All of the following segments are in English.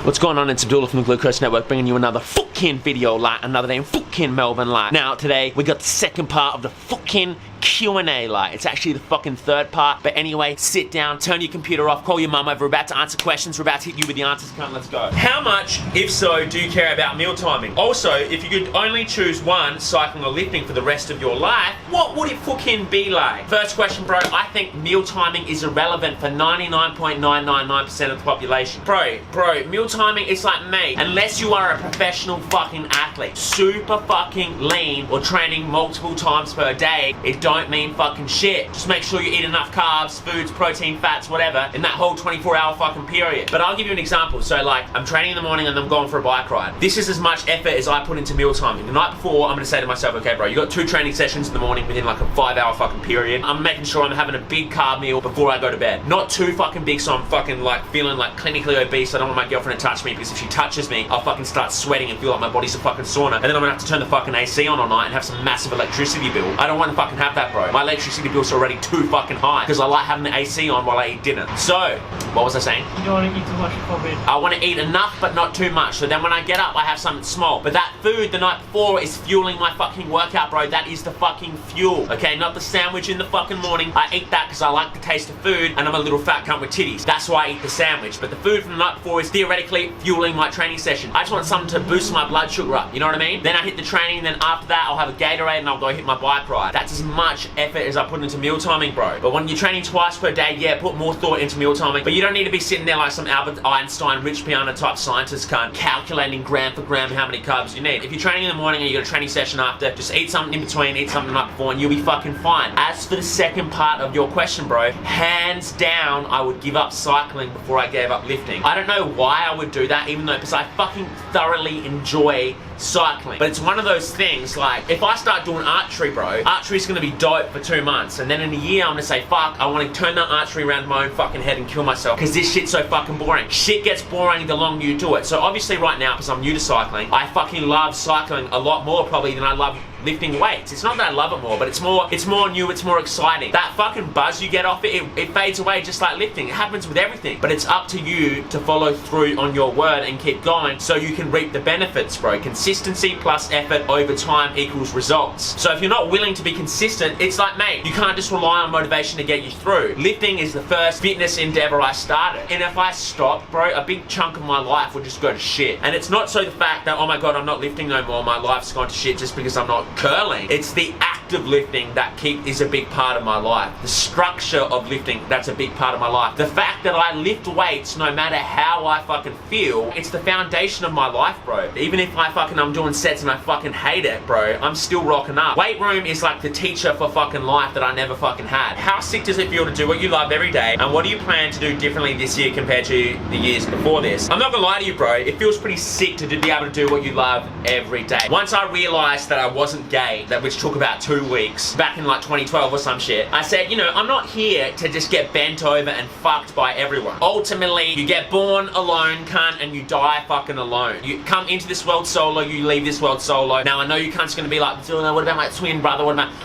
What's going on? It's Abdullah from the Glucose Network, bringing you another fucking video like another day in fucking Melbourne like. Now today we got the second part of the fucking Q&A like. It's actually the fucking third part, but anyway, sit down, turn your computer off, call your mum over, we're about to answer questions, we're about to hit you with the answers, come on, let's go. How much, if so, do you care about meal timing? Also, if you could only choose one, cycling or lifting for the rest of your life, what would it fucking be like? First question, bro, I think meal timing is irrelevant for 99.999% of the population. Bro, meal timing is like, mate, unless you are a professional fucking athlete, super fucking lean or training multiple times per day, it don't mean fucking shit. Just make sure you eat enough carbs, foods, protein, fats, whatever, in that whole 24-hour fucking period. But I'll give you an example. So like, I'm training in the morning and I'm going for a bike ride. This is as much effort as I put into meal timing. The night before, I'm gonna say to myself, okay bro, you got 2 training sessions in the morning within like a 5-hour fucking period. I'm making sure I'm having a big carb meal before I go to bed. Not too fucking big so I'm fucking like feeling like clinically obese. I don't want my girlfriend to touch me because if she touches me, I'll fucking start sweating and feel like my body's a fucking sauna. And then I'm gonna have to turn the fucking AC on all night and have some massive electricity bill. I don't want to fucking have that, bro. My electricity bill's already too fucking high because I like having the AC on while I eat dinner. So, what was I saying? You don't want to eat too much before bed. I want to eat enough but not too much. So then when I get up, I have something small. But that food the night before is fueling my fucking workout, bro. That is the fucking fuel. Okay, not the sandwich in the fucking morning. I eat that because I like the taste of food and I'm a little fat cunt with titties. That's why I eat the sandwich. But the food from the night before is theoretically fueling my training session. I just want something to boost my blood sugar up. You know what I mean? Then I hit the training, then after that I'll have a Gatorade and I'll go hit my bike ride. That's as much effort as I put into meal timing, bro. But when you're training twice per day, yeah, put more thought into meal timing. But you don't need to be sitting there like some Albert Einstein, Rich Piana type scientist cunt, calculating gram for gram how many carbs you need. If you're training in the morning and you got a training session after, just eat something in between, eat something the night before, and you'll be fucking fine. As for the second part of your question, bro, hands down, I would give up cycling before I gave up lifting. I don't know why I would do that, even though, because I fucking thoroughly enjoy cycling. But it's one of those things, like, if I start doing archery, bro, archery's gonna be dope for 2 months, and then in a year I'm gonna say, fuck, I wanna turn that archery around my own fucking head and kill myself, because this shit's so fucking boring. Shit gets boring the longer you do it. So obviously right now, because I'm new to cycling, I fucking love cycling a lot more probably than I love lifting weights. It's not that I love it more, but it's more new, it's more exciting. That fucking buzz you get off it fades away just like lifting. It happens with everything. But it's up to you to follow through on your word and keep going so you can reap the benefits, bro. Consistency plus effort over time equals results. So if you're not willing to be consistent, it's like, mate, you can't just rely on motivation to get you through. Lifting is the first fitness endeavor I started. And if I stopped, bro, a big chunk of my life would just go to shit. And it's not so the fact that, oh my god, I'm not lifting no more, my life's gone to shit just because I'm not curling. It's the act of lifting that is a big part of my life. The structure of lifting, that's a big part of my life. The fact that I lift weights no matter how I fucking feel, it's the foundation of my life, bro. Even if I'm doing sets and I fucking hate it, bro, I'm still rocking up. Weight room is like the teacher for fucking life that I never fucking had. How sick does it feel to do what you love every day, and what do you plan to do differently this year compared to the years before this? I'm not gonna lie to you, bro, it feels pretty sick to be able to do what you love every day. Once I realized that I wasn't gay, which took about 2 weeks, back in like 2012 or some shit, I said, you know, I'm not here to just get bent over and fucked by everyone. Ultimately, you get born alone, cunt, and you die fucking alone. You come into this world solo, you leave this world solo. Now, I know you cunt's gonna be like, what about my twin brother?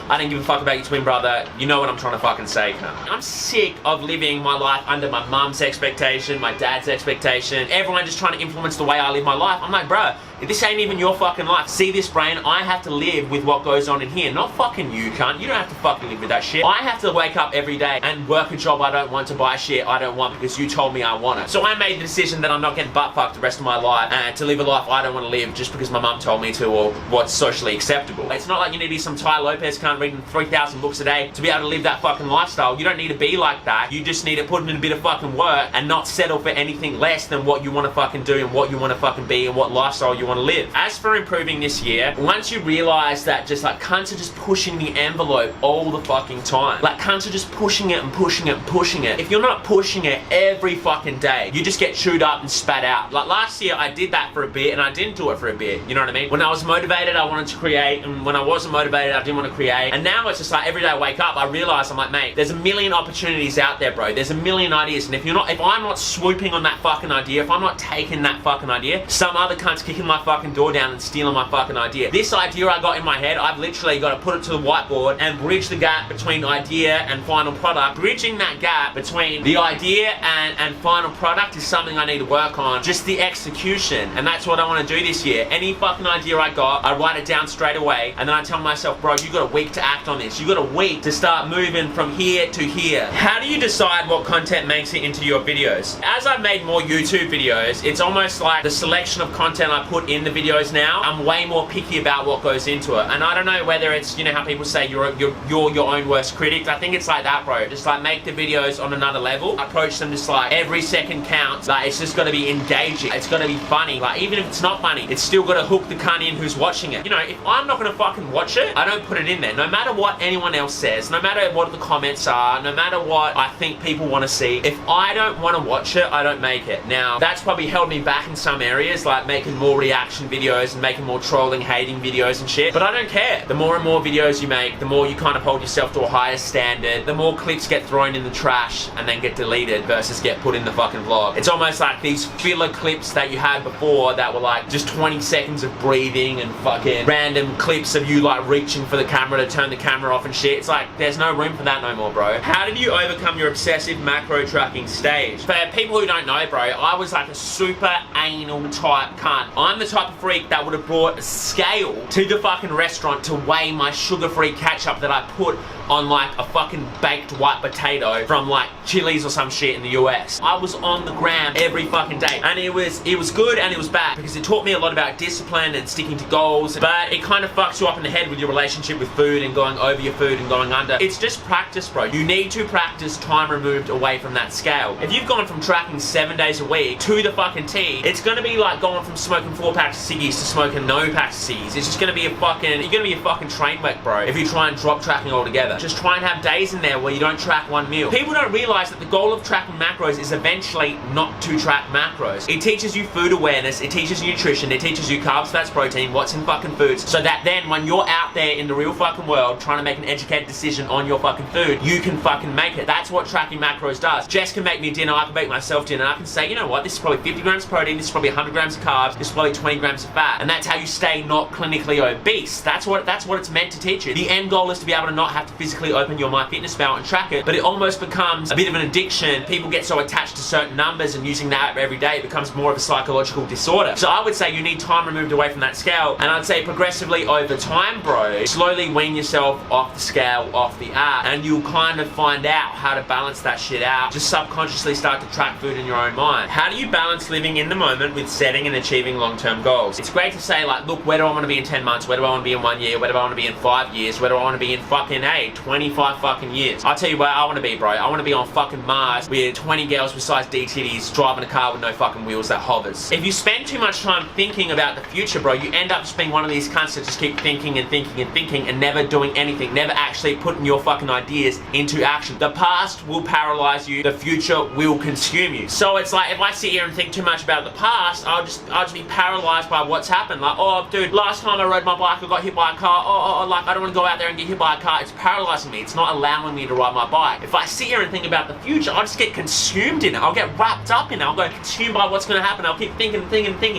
I don't give a fuck about your twin brother. You know what I'm trying to fucking say, cunt. I'm sick of living my life under my mum's expectation, my dad's expectation, everyone just trying to influence the way I live my life. I'm like, bruh, this ain't even your fucking life. See this brain? I have to live with what goes on in here, not fucking you, cunt. You don't have to fucking live with that shit. I have to wake up every day and work a job I don't want, to buy shit I don't want because you told me I want it. So I made the decision that I'm not getting butt fucked the rest of my life and to live a life I don't want to live just because my mum told me to or what's socially acceptable. It's not like you need to be some Ty Lopez cunt reading 3,000 books a day to be able to live that fucking lifestyle. You don't need to be like that. You just need to put in a bit of fucking work and not settle for anything less than what you want to fucking do and what you want to fucking be and what lifestyle you want to live. As for improving this year, once you realize that just like cunts are just pushing the envelope all the fucking time. Like cunts are just pushing it and pushing it and pushing it. If you're not pushing it every fucking day, you just get chewed up and spat out. Like last year I did that for a bit and I didn't do it for a bit, you know what I mean? When I was motivated I wanted to create, and when I wasn't motivated I didn't want to create. And now it's just like every day I wake up I realize I'm like, mate, there's a million opportunities out there, bro. There's a million ideas, and if I'm not swooping on that fucking idea, if I'm not taking that fucking idea, some other cunt's kicking my my fucking door down and stealing my fucking idea. This idea I got in my head, I've literally got to put it to the whiteboard and bridge the gap between idea and final product. Bridging that gap between the idea and final product is something I need to work on. Just the execution, and that's what I want to do this year. Any fucking idea I got, I write it down straight away, and then I tell myself, bro, you got a week to act on this. You got a week to start moving from here to here. How do you decide what content makes it into your videos? As I've made more YouTube videos, it's almost like the selection of content I put in the videos now, I'm way more picky about what goes into it. And I don't know whether it's, you know how people say you're your own worst critic. I think it's like that, bro. Just like make the videos on another level. Approach them just like every second counts. Like it's just got to be engaging. It's got to be funny. Like even if it's not funny, it's still got to hook the cunt in who's watching it. You know, if I'm not going to fucking watch it, I don't put it in there. No matter what anyone else says, no matter what the comments are, no matter what I think people want to see, if I don't want to watch it, I don't make it. Now, that's probably held me back in some areas, like making more reaction videos and making more trolling, hating videos and shit, but I don't care. The more and more videos you make, the more you kind of hold yourself to a higher standard, the more clips get thrown in the trash and then get deleted versus get put in the fucking vlog. It's almost like these filler clips that you had before that were like just 20 seconds of breathing and fucking random clips of you like reaching for the camera to turn the camera off and shit. It's like, there's no room for that no more, bro. How did you overcome your obsessive macro tracking stage? For people who don't know, bro, I was like a super anal type cunt. I'm the type of freak that would have brought a scale to the fucking restaurant to weigh my sugar-free ketchup that I put on like a fucking baked white potato from like Chili's or some shit in the US. I was on the gram every fucking day, and it was good and it was bad because it taught me a lot about discipline and sticking to goals, but it kind of fucks you up in the head with your relationship with food and going over your food and going under. It's just practice, bro. You need to practice time removed away from that scale. If you've gone from tracking 7 days a week to the fucking T, it's gonna be like going from smoking 4 packs of ciggies to smoking no packs of ciggies. It's just gonna be you're gonna be a fucking train wreck, bro, if you try and drop tracking altogether. Just try and have days in there where you don't track one meal. People don't realize that the goal of tracking macros is eventually not to track macros. It teaches you food awareness, it teaches you nutrition, it teaches you carbs, fats, protein, what's in fucking foods, so that then when you're out there in the real fucking world trying to make an educated decision on your fucking food, you can fucking make it. That's what tracking macros does. Jess can make me dinner, I can make myself dinner, and I can say, you know what, this is probably 50 grams of protein, this is probably 100 grams of carbs, this is probably 20 grams of fat, and that's how you stay not clinically obese. That's what it's meant to teach you. The end goal is to be able to not have to physically open your MyFitnessPal and track it, but it almost becomes a bit of an addiction. People get so attached to certain numbers and using that every day, it becomes more of a psychological disorder. So I would say you need time removed away from that scale, and I'd say progressively over time, bro, slowly wean yourself off the scale, off the app, and you'll kind of find out how to balance that shit out. Just subconsciously start to track food in your own mind. How do you balance living in the moment with setting and achieving long-term goals? It's great to say like, look, where do I want to be in 10 months? Where do I want to be in 1 year? Where do I want to be in 5 years? Where do I want to be in fucking 25 fucking years? I'll tell you where I want to be, bro. I want to be on fucking Mars with 20 girls with size D titties driving a car with no fucking wheels that hovers. If you spend too much time thinking about the future, bro, you end up just being one of these cunts that just keep thinking and thinking and thinking and never doing anything, never actually putting your fucking ideas into action. The past will paralyze you, the future will consume you. So it's like, if I sit here and think too much about the past, I'll just be paralyzed by what's happened. Like, oh dude, last time I rode my bike I got hit by a car. Oh, like I don't want to go out there and get hit by a car. It's paralyzing me. It's not allowing me to ride my bike. If I sit here and think about the future, I'll just get consumed in it. I'll get wrapped up in it. I'll get consumed by what's going to happen. I'll keep thinking,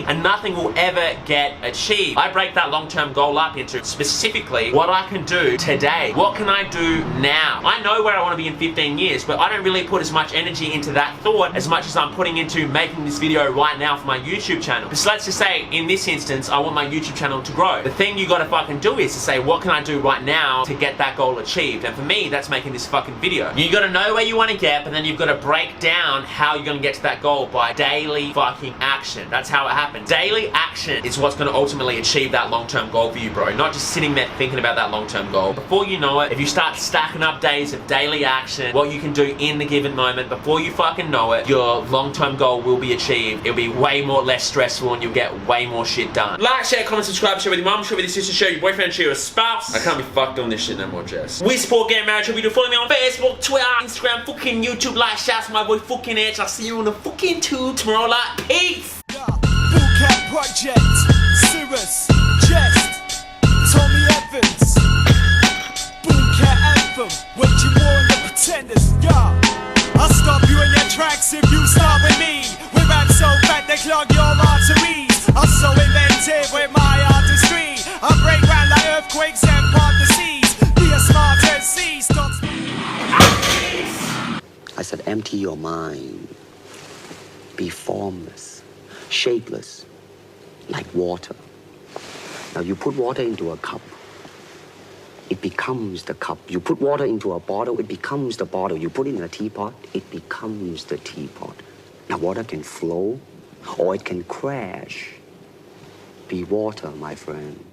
and nothing will ever get achieved. I break that long-term goal up into specifically what I can do today. What can I do now? I know where I want to be in 15 years, but I don't really put as much energy into that thought as much as I'm putting into making this video right now for my YouTube channel. So let's just say, in this instance, I want my YouTube channel to grow. The thing you gotta fucking do is to say, what can I do right now to get that goal achieved? And for me, that's making this fucking video. You gotta know where you want to get, but then you've got to break down how you're gonna get to that goal by daily fucking action. That's how it happens. Daily action is what's gonna ultimately achieve that long-term goal for you, bro. Not just sitting there thinking about that long-term goal. Before you know it, if you start stacking up days of daily action, what you can do in the given moment, before you fucking know it, your long-term goal will be achieved. It'll be way more less stressful and you'll get way more shit done. Like, share, comment, subscribe, share with your mum, share with your sister, share with your boyfriend, share with your spouse. I can't be fucked on this shit no more, Jess. We support gay marriage. If you do follow me on Facebook, Twitter, Instagram, fucking YouTube, like, shouts my boy fucking Edge. I'll see you on the fucking tube tomorrow. Like, peace. Bootcamp Project, Cirrus, Jest, Tommy Evans, Bootcamp Anthem, waging war on the pretenders, yeah. I'll stop you in your tracks if you start with me. We're at so fat they clog your arteries. I'm so inventive. Creative with my artistry. I break ground like earthquakes and part the seas. Be a smart MC, stop. I said, empty your mind. Be formless, shapeless, like water. Now you put water into a cup, it becomes the cup. You put water into a bottle, it becomes the bottle. You put it in a teapot, it becomes the teapot. Now water can flow or it can crash. Be water, my friend.